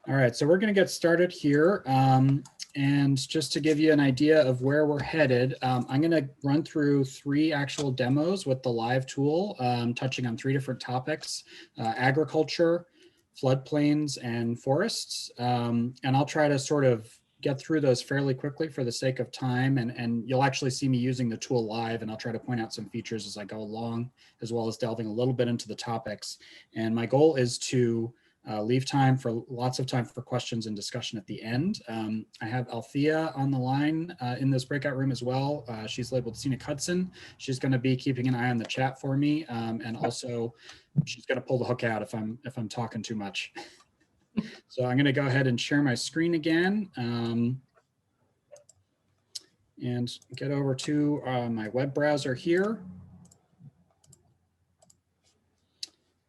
All right, so we're going to get started here. And just to give you an idea of where we're headed, I'm going to run through 3 actual demos with the live tool, touching on 3 different topics, agriculture, floodplains, and forests. And I'll try to sort of get through those fairly quickly for the sake of time. And you'll actually see me using the tool live, and I'll try to point out some features as I go along, as well as delving a little bit into the topics. And my goal is to leave lots of time for questions and discussion at the end. I have Althea on the line in this breakout room as well. She's labeled Scenic Hudson. She's going to be keeping an eye on the chat for me, and also she's going to pull the hook out if I'm talking too much. So I'm going to go ahead and share my screen again and get over to my web browser here.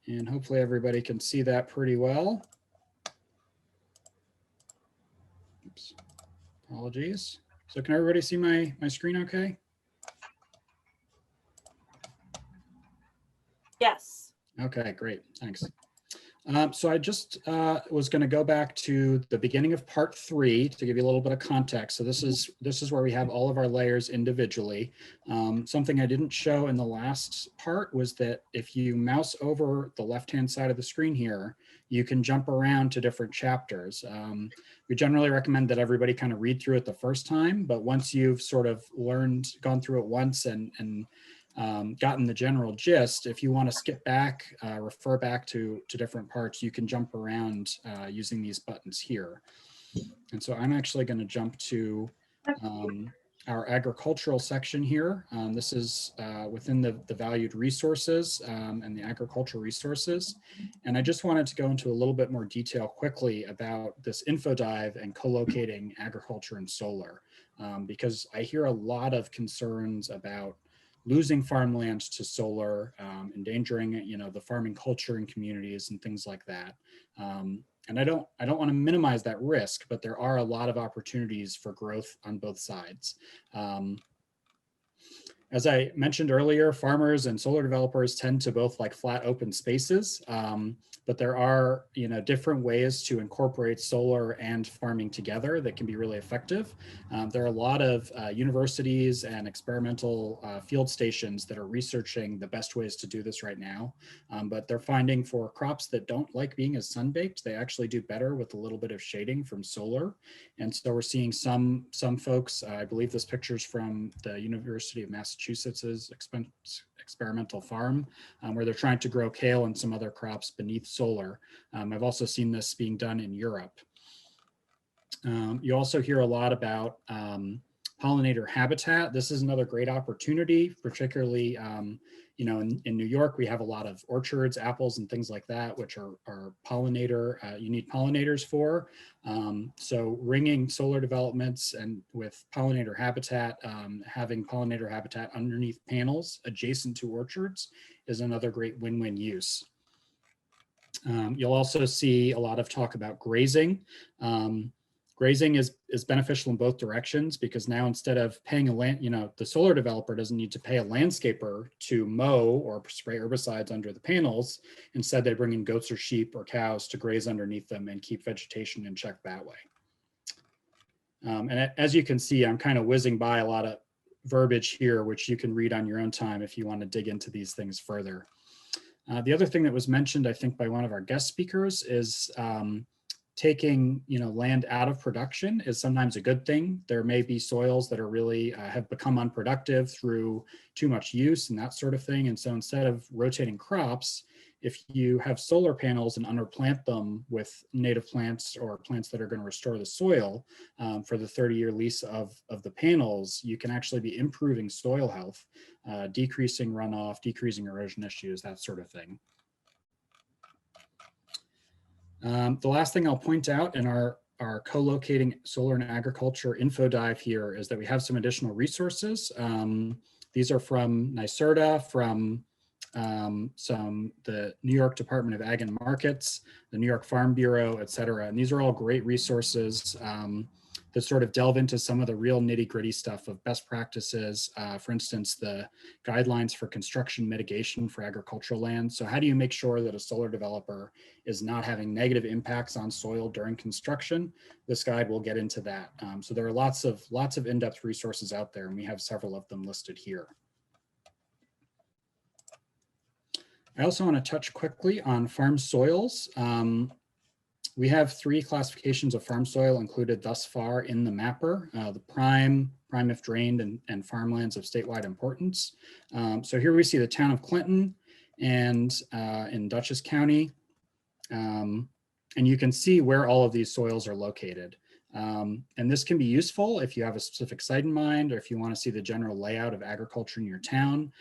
And hopefully everybody can see that pretty well. Oops, apologies. So can everybody see my screen okay? Yes. Okay, great, thanks. So I just was going to go back to the beginning of part 3 to give you a little bit of context. So this is where we have all of our layers individually. Something I didn't show in the last part was that if you mouse over the left-hand side of the screen here, you can jump around to different chapters. We generally recommend that everybody kind of read through it the first time, but once you've sort of gone through it once and gotten the general gist, if you want to skip back, refer back to different parts, you can jump around using these buttons here. And so I'm actually going to jump to our agricultural section here. This is within the valued resources and the agricultural resources. And I just wanted to go into a little bit more detail quickly about this info dive and co-locating agriculture and solar, because I hear a lot of concerns about losing farmland to solar, endangering, the farming culture in communities and things like that. And I don't want to minimize that risk, but there are a lot of opportunities for growth on both sides. As I mentioned earlier, farmers and solar developers tend to both like flat open spaces, but there are different ways to incorporate solar and farming together that can be really effective. There are a lot of universities and experimental field stations that are researching the best ways to do this right now, but they're finding for crops that don't like being as sun-baked, they actually do better with a little bit of shading from solar. And so we're seeing some folks, I believe this picture's from the University of Massachusetts's experimental farm, where they're trying to grow kale and some other crops beneath solar. I've also seen this being done in Europe. You also hear a lot about pollinator habitat. This is another great opportunity, particularly in New York, we have a lot of orchards, apples, and things like that, which are pollinator, you need pollinators for. So ringing solar developments and with pollinator habitat, having pollinator habitat underneath panels adjacent to orchards is another great win-win use. You'll also see a lot of talk about grazing. Grazing is beneficial in both directions, because now instead of paying the solar developer doesn't need to pay a landscaper to mow or spray herbicides under the panels. Instead, they bring in goats or sheep or cows to graze underneath them and keep vegetation in check that way. And as you can see, I'm kind of whizzing by a lot of verbiage here, which you can read on your own time if you want to dig into these things further. The other thing that was mentioned, I think, by one of our guest speakers is taking land out of production is sometimes a good thing. There may be soils that are really have become unproductive through too much use and that sort of thing. And so instead of rotating crops, if you have solar panels and underplant them with native plants or plants that are going to restore the soil for the 30-year lease of the panels, you can actually be improving soil health, decreasing runoff, decreasing erosion issues, that sort of thing. The last thing I'll point out in our co-locating solar and agriculture info dive here is that we have some additional resources. These are from NYSERDA, from the New York Department of Ag and Markets, the New York Farm Bureau, et cetera. And these are all great resources that sort of delve into some of the real nitty gritty stuff of best practices. For instance, the guidelines for construction mitigation for agricultural land. So how do you make sure that a solar developer is not having negative impacts on soil during construction? This guide will get into that. So there are lots of in-depth resources out there, and we have several of them listed here. I also want to touch quickly on farm soils. We have 3 classifications of farm soil included thus far in the mapper, the prime if drained, and farmlands of statewide importance. So here we see the town of Clinton and in Dutchess County. And you can see where all of these soils are located. And this can be useful if you have a specific site in mind, or if you want to see the general layout of agriculture in your town.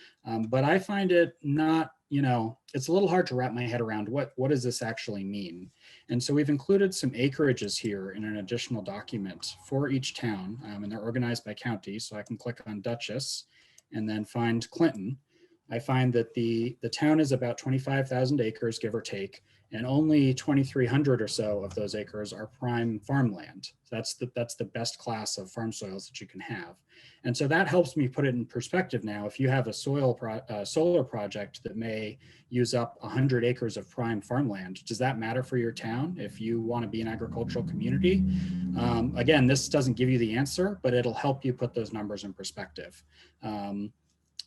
But I find it not, it's a little hard to wrap my head around what does this actually mean? And so we've included some acreages here in an additional document for each town, and they're organized by county. So I can click on Dutchess and then find Clinton. I find that the town is about 25,000 acres, give or take, and only 2,300 or so of those acres are prime farmland. That's the best class of farm soils that you can have. And so that helps me put it in perspective now. If you have a solar project that may use up 100 acres of prime farmland, does that matter for your town if you want to be an agricultural community? Again, this doesn't give you the answer, but it'll help you put those numbers in perspective.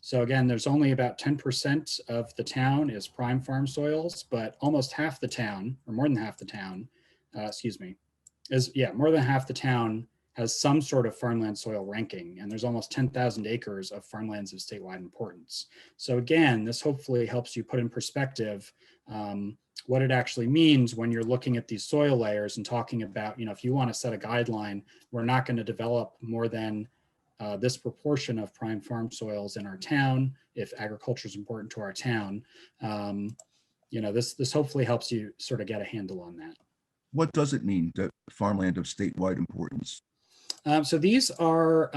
So again, there's only about 10% of the town is prime farm soils, but almost half the town, or more than half the town, more than half the town has some sort of farmland soil ranking, and there's almost 10,000 acres of farmlands of statewide importance. So again, this hopefully helps you put in perspective what it actually means when you're looking at these soil layers and talking about, if you want to set a guideline, we're not going to develop more than this proportion of prime farm soils in our town if agriculture is important to our town. This hopefully helps you sort of get a handle on that. What does it mean, that farmland of statewide importance? So these are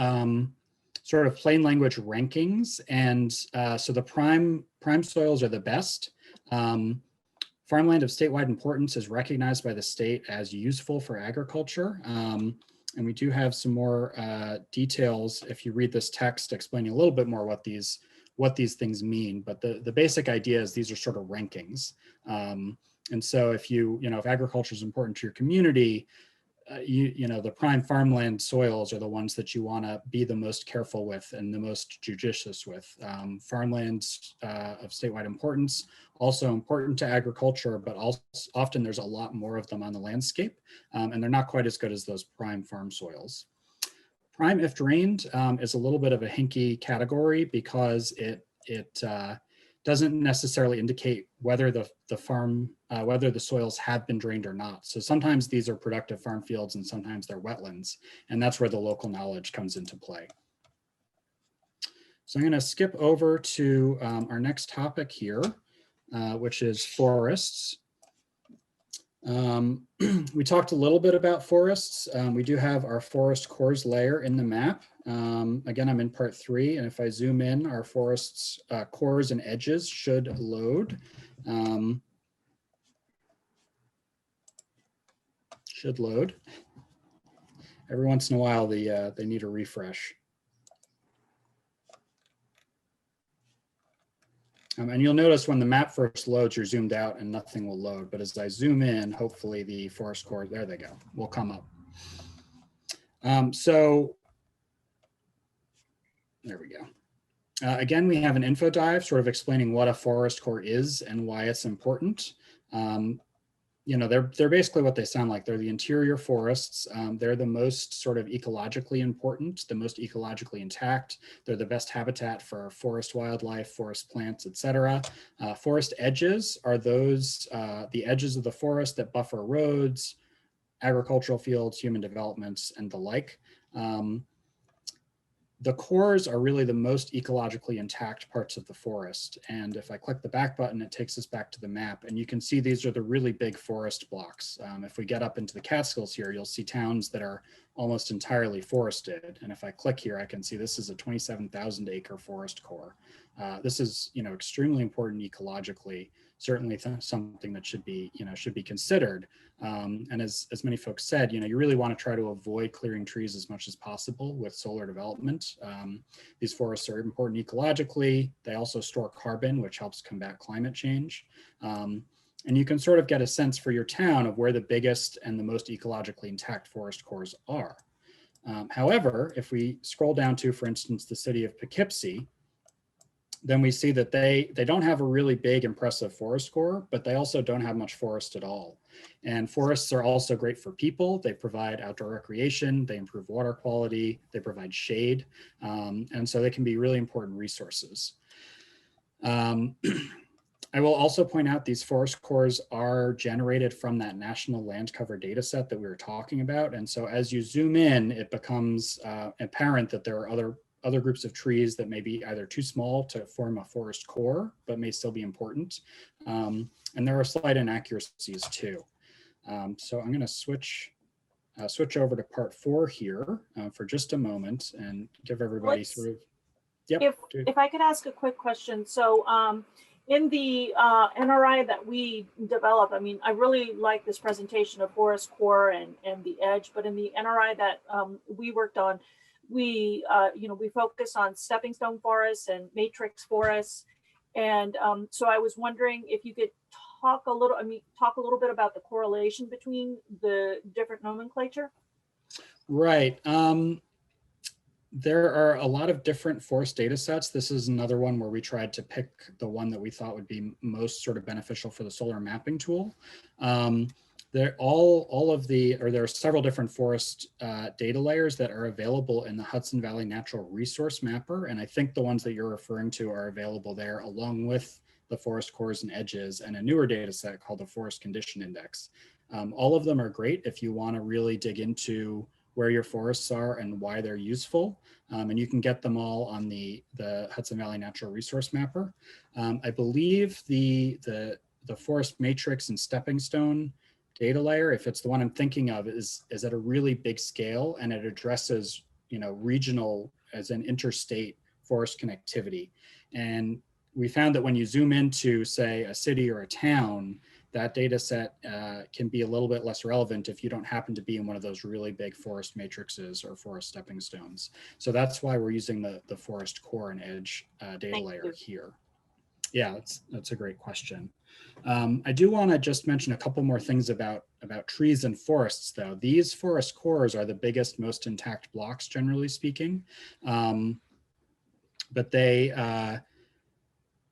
sort of plain language rankings, and so the prime soils are the best. Farmland of statewide importance is recognized by the state as useful for agriculture. And we do have some more details if you read this text explaining a little bit more what these things mean. But the basic idea is these are sort of rankings. And so if if agriculture is important to your community, the prime farmland soils are the ones that you want to be the most careful with and the most judicious with. Farmlands of statewide importance, also important to agriculture, but also often there's a lot more of them on the landscape, and they're not quite as good as those prime farm soils. Prime if drained is a little bit of a hinky category because it doesn't necessarily indicate whether whether the soils have been drained or not. So sometimes these are productive farm fields and sometimes they're wetlands, and that's where the local knowledge comes into play. So I'm going to skip over to our next topic here, which is forests. We talked a little bit about forests. We do have our forest cores layer in the map. Again, I'm in part 3, and if I zoom in, our forests cores and edges should load. Every once in a while, they need a refresh. And you'll notice when the map first loads, you're zoomed out and nothing will load. But as I zoom in, hopefully the forest core, there they go, will come up. So there we go. Again, we have an info dive sort of explaining what a forest core is and why it's important. They're basically what they sound like. They're the interior forests. They're the most sort of ecologically important, the most ecologically intact. They're the best habitat for forest wildlife, forest plants, etc. Forest edges are those, the edges of the forest that buffer roads, agricultural fields, human developments, and the like. The cores are really the most ecologically intact parts of the forest. And if I click the back button, it takes us back to the map. And you can see these are the really big forest blocks. If we get up into the Catskills here, you'll see towns that are almost entirely forested. And if I click here, I can see this is a 27,000 acre forest core. This is extremely important ecologically. certainly something that should be, should be considered. And as many folks said, you really want to try to avoid clearing trees as much as possible with solar development. These forests are important ecologically. They also store carbon, which helps combat climate change. And you can sort of get a sense for your town of where the biggest and the most ecologically intact forest cores are. However, if we scroll down to, for instance, the city of Poughkeepsie, then we see that they don't have a really big, impressive forest core, but they also don't have much forest at all. And forests are also great for people. They provide outdoor recreation, they improve water quality, they provide shade, and so they can be really important resources. I will also point out these forest cores are generated from that national land cover data set that we were talking about. And so as you zoom in, it becomes apparent that there are other groups of trees that may be either too small to form a forest core, but may still be important. And there are slight inaccuracies too. So I'm going to switch over to part 4 here for just a moment and give everybody sort of, yep. If I could ask a quick question. So in the NRI that we develop, I mean, I really like this presentation of forest core and the edge, but in the NRI that we worked on, we focus on stepping stone forests and matrix forests. And so I was wondering if you could talk a little bit about the correlation between the different nomenclature. Right. There are a lot of different forest data sets. This is another one where we tried to pick the one that we thought would be most sort of beneficial for the solar mapping tool. There are several different forest data layers that are available in the Hudson Valley Natural Resource Mapper. And I think the ones that you're referring to are available there along with the forest cores and edges and a newer data set called the Forest Condition Index. All of them are great if you want to really dig into where your forests are and why they're useful. And you can get them all on the Hudson Valley Natural Resource Mapper. I believe the forest matrix and stepping stone data layer, if it's the one I'm thinking of, is at a really big scale, and it addresses, regional as in interstate forest connectivity. And we found that when you zoom into, say, a city or a town, that data set can be a little bit less relevant if you don't happen to be in one of those really big forest matrices or forest stepping stones. So that's why we're using the forest core and edge data layer here. Yeah, that's a great question. I do want to just mention a couple more things about trees and forests, though. These forest cores are the biggest, most intact blocks, generally speaking. But they,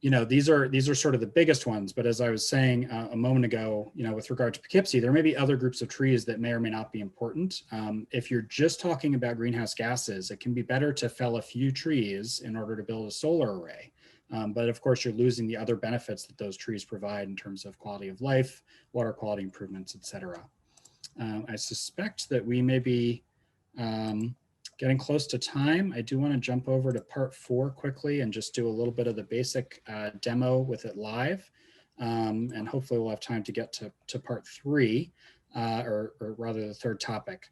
these are sort of the biggest ones. But as I was saying a moment ago, with regard to Poughkeepsie, there may be other groups of trees that may or may not be important. If you're just talking about greenhouse gases, it can be better to fell a few trees in order to build a solar array. But of course, you're losing the other benefits that those trees provide in terms of quality of life, water quality improvements, et cetera. I suspect that we may be getting close to time. I do want to jump over to part 4 quickly and just do a little bit of the basic demo with it live. And hopefully we'll have time to get to part 3, or rather the third topic.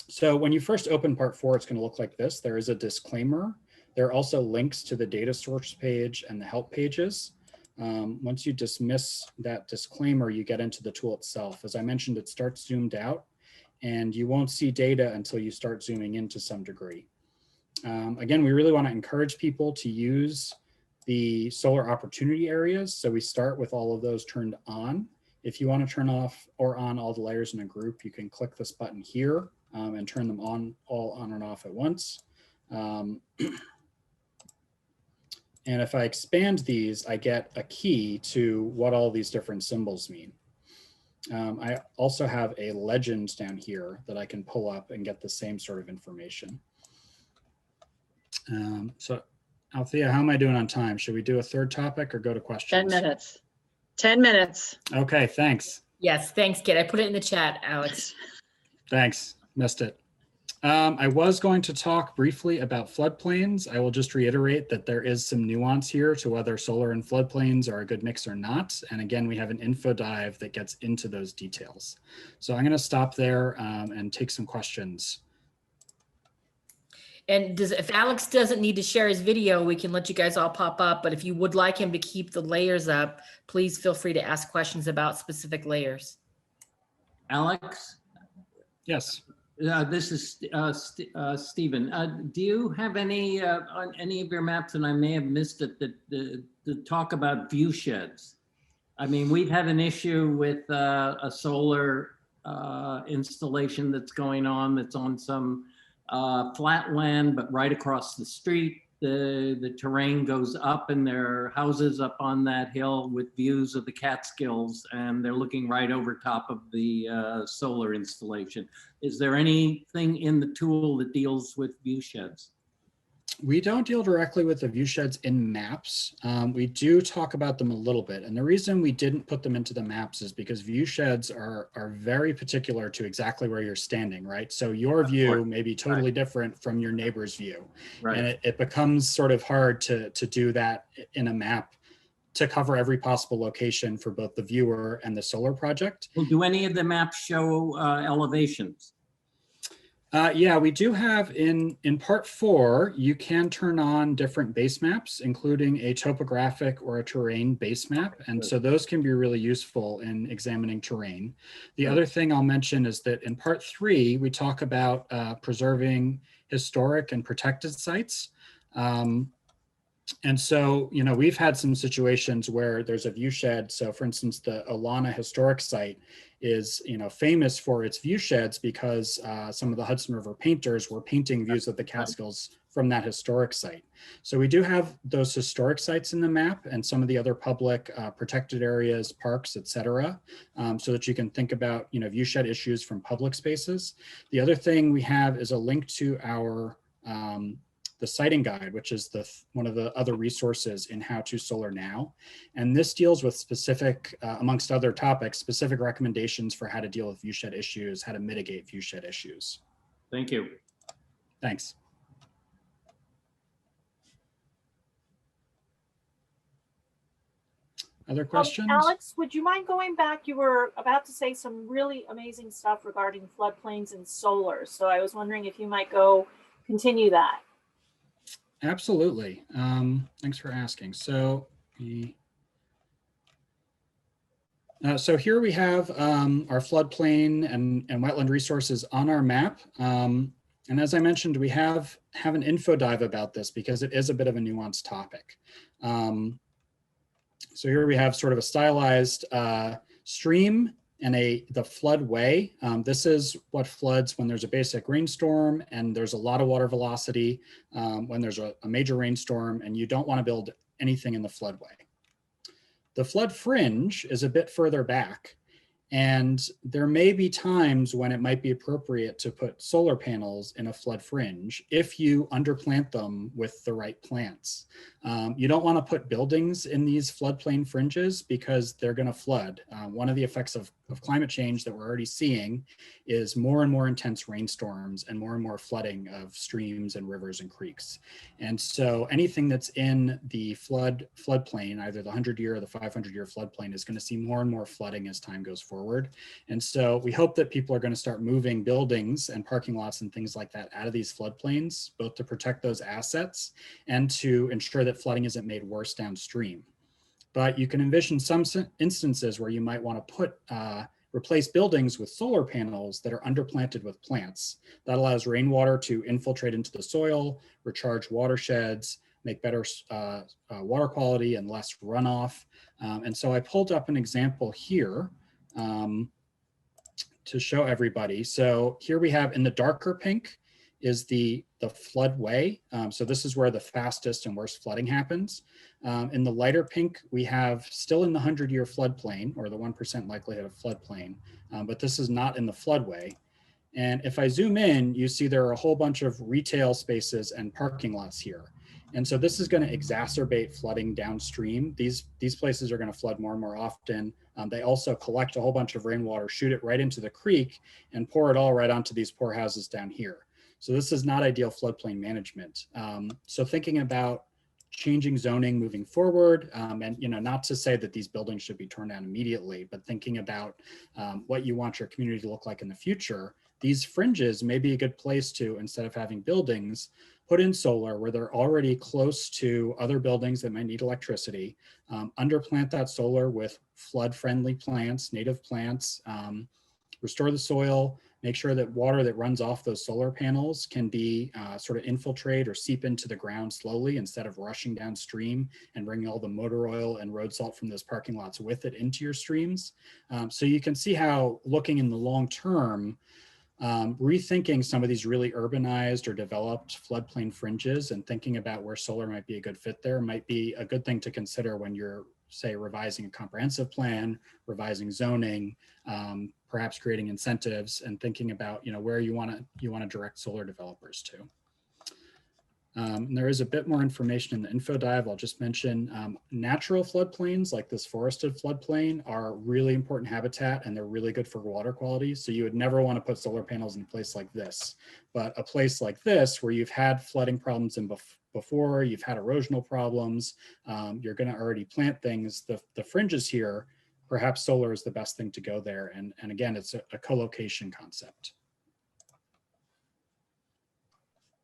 So when you first open part 4, it's going to look like this. There is a disclaimer. There are also links to the data source page and the help pages. Once you dismiss that disclaimer, you get into the tool itself. As I mentioned, it starts zoomed out, and you won't see data until you start zooming in to some degree. Again, we really want to encourage people to use the solar opportunity areas. So we start with all of those turned on. If you want to turn off or on all the layers in a group, you can click this button here and turn them all on and off at once. And if I expand these, I get a key to what all these different symbols mean. I also have a legend down here that I can pull up and get the same sort of information. So Althea, how am I doing on time? Should we do a third topic or go to questions? 10 minutes. 10 minutes. Okay, thanks. Yes, thanks, Kit. I put it in the chat, Alex. Thanks, missed it. I was going to talk briefly about floodplains. I will just reiterate that there is some nuance here to whether solar and floodplains are a good mix or not. And again, we have an info dive that gets into those details. So I'm going to stop there and take some questions. And if Alex doesn't need to share his video, we can let you guys all pop up. But if you would like him to keep the layers up, please feel free to ask questions about specific layers. Alex, Yes. this is Stephen. Do you have any on any of your maps, and I may have missed it, that the talk about view sheds? I mean, we've had an issue with a solar installation that's going on, that's on some flat land, but right across the street, the terrain goes up and there are houses up on that hill with views of the Catskills, and they're looking right over top of the solar installation. Is there anything in the tool that deals with view sheds? We don't deal directly with the view sheds in maps. We do talk about them a little bit. And the reason we didn't put them into the maps is because view sheds are very particular to exactly where you're standing, right? So your view may be totally different from your neighbor's view. Right. And it becomes sort of hard to do that in a map to cover every possible location for both the viewer and the solar project. Well, do any of the maps show elevations? Yeah, we do have in part 4, you can turn on different base maps, including a topographic or a terrain base map. And so those can be really useful in examining terrain. The other thing I'll mention is that in part 3, we talk about preserving historic and protected sites. And so, you know, we've had some situations where there's a view shed. So for instance, the Olana Historic Site is, you know, famous for its view sheds because some of the Hudson River painters were painting views of the Catskills from that historic site. So we do have those historic sites in the map and some of the other public protected areas, parks, et cetera, so that you can think about, you know, view shed issues from public spaces. The other thing we have is a link to our the siting guide, which is one of the other resources in How to Solar Now. And this deals with specific, amongst other topics, specific recommendations for how to deal with viewshed issues, how to mitigate viewshed issues. Thank you. Thanks. Other questions? Alex, would you mind going back? You were about to say some really amazing stuff regarding floodplains and solar. So I was wondering if you might go continue that. Absolutely. Thanks for asking. So, so here we have our floodplain and wetland resources on our map. And as I mentioned, we have an info dive about this because it is a bit of a nuanced topic. So here we have sort of a stylized stream and the floodway. This is what floods when there's a basic rainstorm and there's a lot of water velocity, when there's a major rainstorm and you don't want to build anything in the floodway. The flood fringe is a bit further back, and there may be times when it might be appropriate to put solar panels in a flood fringe if you underplant them with the right plants. You don't want to put buildings in these floodplain fringes because they're going to flood. One of the effects of climate change that we're already seeing is more and more intense rainstorms and more flooding of streams and rivers and creeks. And so anything that's in the floodplain, either the 100-year or the 500-year floodplain, is going to see more and more flooding as time goes forward. And so we hope that people are going to start moving buildings and parking lots and things like that out of these floodplains, both to protect those assets and to ensure that flooding isn't made worse downstream. But you can envision some instances where you might want to replace buildings with solar panels that are underplanted with plants. That allows rainwater to infiltrate into the soil, recharge watersheds, make better water quality and less runoff. And so I pulled up an example here to show everybody. So here we have in the darker pink is the floodway. So this is where the fastest and worst flooding happens. In the lighter pink, we have still in the 100-year floodplain, or the 1% likelihood of floodplain, but this is not in the floodway. And if I zoom in, you see there are a whole bunch of retail spaces and parking lots here. And so this is going to exacerbate flooding downstream. These places are going to flood more and more often. They also collect a whole bunch of rainwater, shoot it right into the creek, and pour it all right onto these poor houses down here. So this is not ideal floodplain management. So thinking about changing zoning moving forward, and not to say that these buildings should be torn down immediately, but thinking about what you want your community to look like in the future, these fringes may be a good place to, instead of having buildings, put in solar where they're already close to other buildings that might need electricity, underplant that solar with flood-friendly plants, native plants, restore the soil, make sure that water that runs off those solar panels can be sort of infiltrate or seep into the ground slowly instead of rushing downstream and bringing all the motor oil and road salt from those parking lots with it into your streams. So you can see how looking in the long term, rethinking some of these really urbanized or developed floodplain fringes and thinking about where solar might be a good fit there might be a good thing to consider when you're, say, revising a comprehensive plan, revising zoning, perhaps creating incentives and thinking about, where you want to direct solar developers to. There is a bit more information in the info dive. I'll just mention natural floodplains like this forested floodplain are really important habitat and they're really good for water quality. So you would never want to put solar panels in a place like this, but a place like this where you've had flooding problems in before, you've had erosional problems, you're going to already plant things. The fringes here, perhaps solar is the best thing to go there. And again, it's a co-location concept.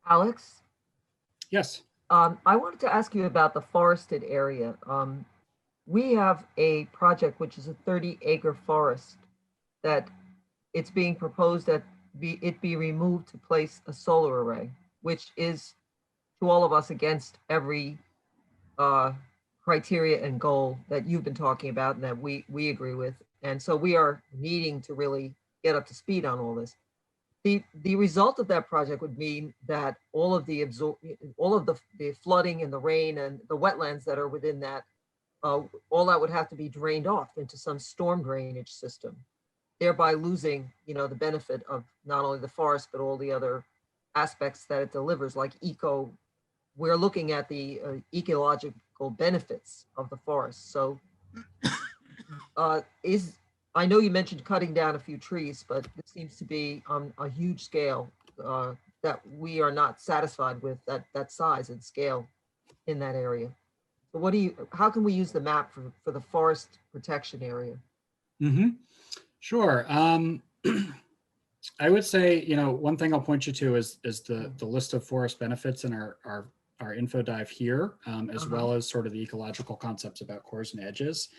Alex, Yes. I wanted to ask you about the forested area. We have a project which is a 30-acre forest that it's being proposed that it be removed to place a solar array, which is to all of us against every criteria and goal that you've been talking about and that we agree with. And so we are needing to really get up to speed on all this. The result of that project would mean that all of the flooding and the rain and the wetlands that are within that, all that would have to be drained off into some storm drainage system, thereby losing, the benefit of not only the forest, but all the other aspects that it delivers, like we're looking at the ecological benefits of the forest. So I know you mentioned cutting down a few trees, but it seems to be on a huge scale that we are not satisfied with that size and scale in that area. So how can we use the map for the forest protection area? Mm-hmm. Sure. I would say, one thing I'll point you to is the list of forest benefits in our info dive here, as well as sort of the ecological concepts about cores and edges.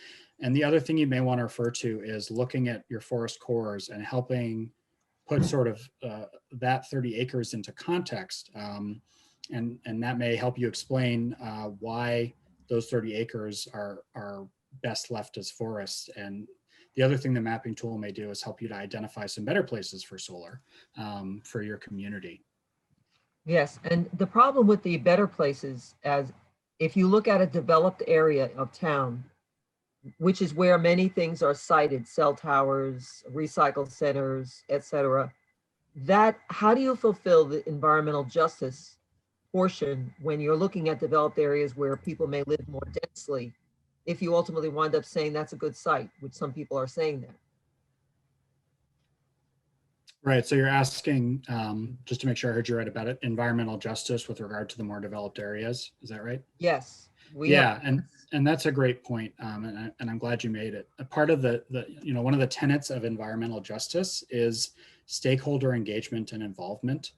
And the other thing you may want to refer to is looking at your forest cores and helping put sort of that 30 acres into context. And that may help you explain why those 30 acres are best left as forests. And the other thing the mapping tool may do is help you to identify some better places for solar for your community. Yes, and the problem with the better places, as if you look at a developed area of town, which is where many things are sited, cell towers, recycle centers, etc., how do you fulfill the environmental justice portion when you're looking at developed areas where people may live more densely, if you ultimately wind up saying that's a good site, which some people are saying that? Right, so you're asking, just to make sure I heard you right about it, environmental justice with regard to the more developed areas, is that right? Yes. And that's a great point, and I'm glad you made it. A part of one of the tenets of environmental justice is stakeholder engagement and involvement.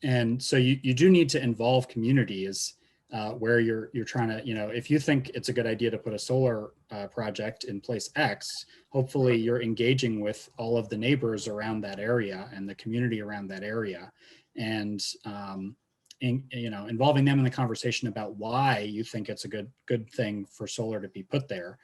And so you do need to involve communities where you're trying to, if you think it's a good idea to put a solar project in place X, hopefully you're engaging with all of the neighbors around that area and the community around that area, and involving them in the conversation about why you think it's a good thing for solar to be put there.